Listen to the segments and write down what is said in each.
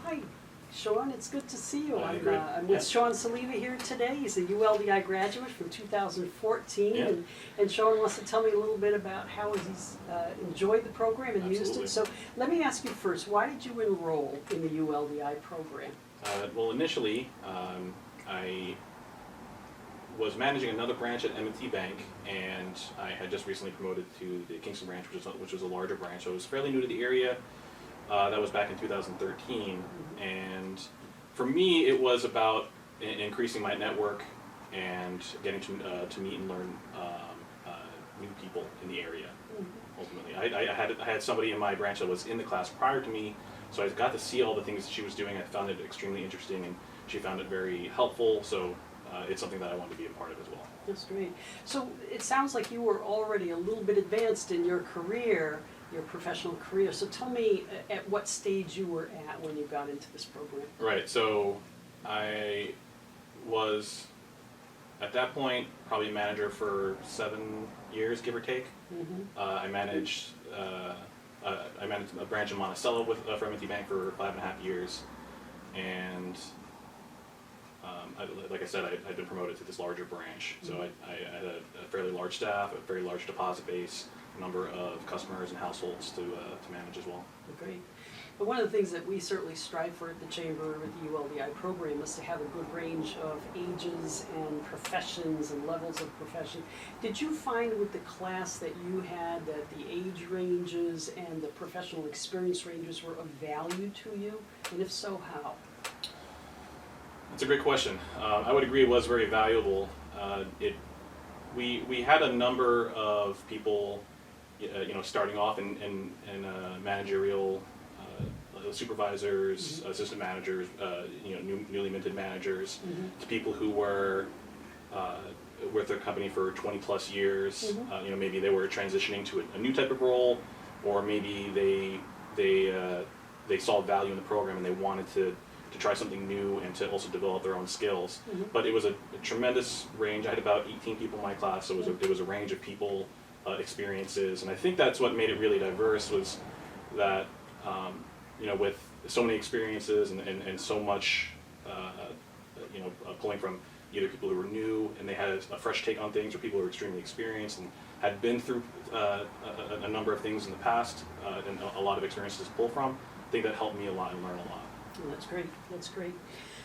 Hi, Sean, it's good to see you. Hi, I'm Ingrid. with Sean Soliva here today. He's a ULDI graduate from 2014. Yeah. And Sean wants to tell me a little bit about how he's enjoyed the program and used Absolutely. it. So let me ask you first, why did you enroll in the ULDI program? Well, initially, I was managing another branch at M&T Bank, and I had just recently promoted to the Kingston branch, which was a larger branch. So I was fairly new to the area. That was back in 2013, and for me, it was about increasing my network and getting to meet and learn new people in the area. Ultimately, I had somebody in my branch that was in the class prior to me, so I got to see all the things that she was doing. I found it extremely interesting, and she found it very helpful. So it's something that I wanted to be a part of as well. That's great. So it sounds like you were already a little bit advanced in your career, your professional career. So tell me at what stage you were at when you got into this program. Right, so I was, at that point, probably a manager for 7 years, give or take. I managed a branch in Monticello for M&T Bank for 5.5 years, and like I said, I'd been promoted to this larger branch. So I had a fairly large staff, a very large deposit base, a number of customers and households to manage as well. Great. But one of the things that we certainly strive for at the Chamber with the ULDI program is to have a good range of ages and professions and levels of profession. Did you find with the class that you had that the age ranges and the professional experience ranges were of value to you? And if so, how? That's a great question. I would agree it was very valuable. We had a number of people, starting off in managerial, supervisors, assistant managers, newly minted managers, to people who were with their company for 20 plus years. Maybe they were transitioning to a new type of role, or maybe they saw value in the program and they wanted to try something new and to also develop their own skills. But it was a tremendous range. I had about 18 people in my class, so it was a range of people, experiences, and I think that's what made it really diverse, was that with so many experiences and so much pulling from either people who were new and they had a fresh take on things, or people who were extremely experienced and had been through a number of things in the past, and a lot of experiences to pull from. I think that helped me a lot and learn a lot. Oh, that's great. That's great.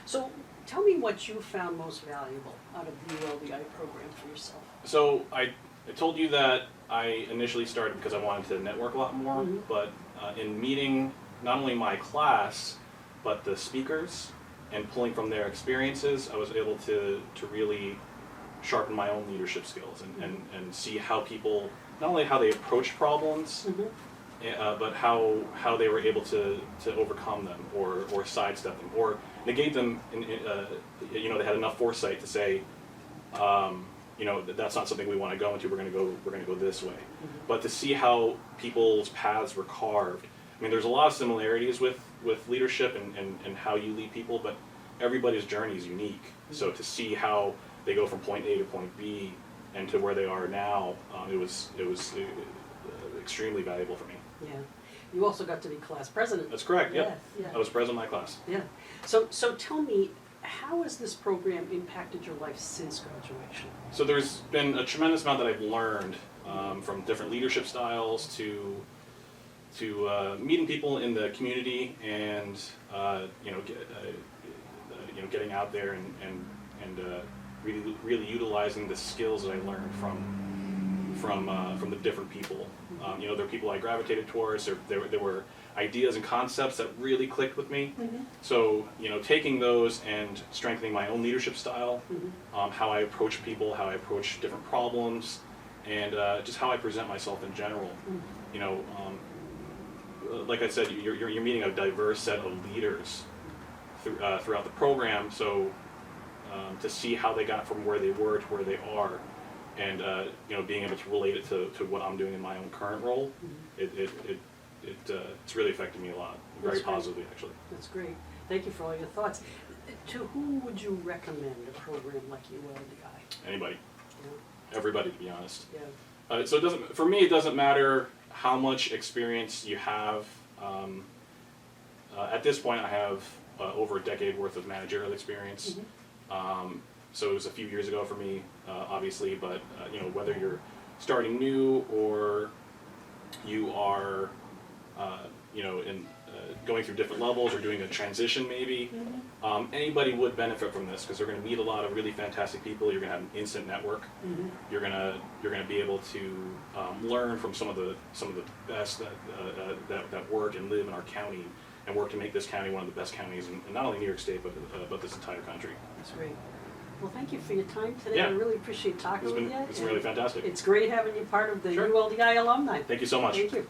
So tell me what you found most valuable out of the ULDI program for yourself. So I told you that I initially started because I wanted to network a lot more, but in meeting not only my class, but the speakers, and pulling from their experiences, I was able to really sharpen my own leadership skills and see how people, not only how they approach problems, but how they were able to overcome them or sidestep them or negate them. They had enough foresight to say, that's not something we want to go into. We're going to go this way. But to see how people's paths were carved. I mean, there's a lot of similarities with leadership and how you lead people, but everybody's journey is unique. So to see how they go from point A to point B and to where they are now, it was extremely valuable for me. Yeah. You also got to be class president. That's correct. Yeah. I was president of my class. Yeah. So tell me, how has this program impacted your life since graduation? So there's been a tremendous amount that I've learned, from different leadership styles to meeting people in the community and getting out there and really utilizing the skills that I learned from the different people. There were people I gravitated towards. There were ideas and concepts that really clicked with me. So taking those and strengthening my own leadership style, how I approach people, how I approach different problems, and just how I present myself in general. Like I said, you're meeting a diverse set of leaders throughout the program. So to see how they got from where they were to where they are, and being able to relate it to what I'm doing in my own current role, it's really affected me a lot, very positively actually. That's great. Thank you for all your thoughts. To whom would you recommend a program like ULDI? Anybody, everybody, to be honest. Yeah. So for me, it doesn't matter how much experience you have. at this point, I have over a decade worth of managerial experience. So it was a few years ago for me, obviously, but you know, whether you're starting new or you are, you know, going through different levels or doing a transition maybe, anybody would benefit from this because they're going to meet a lot of really fantastic people. You're going to have an instant network. You're going to be able to learn from some of the best that work and live in our county and work to make this county one of the best counties in not only New York State but this entire country. That's great. Well, thank you for your time today. Yeah. I really appreciate talking with you. It's been really fantastic. It's great having you part of the Sure. ULDI alumni. Thank you so much. Thank you.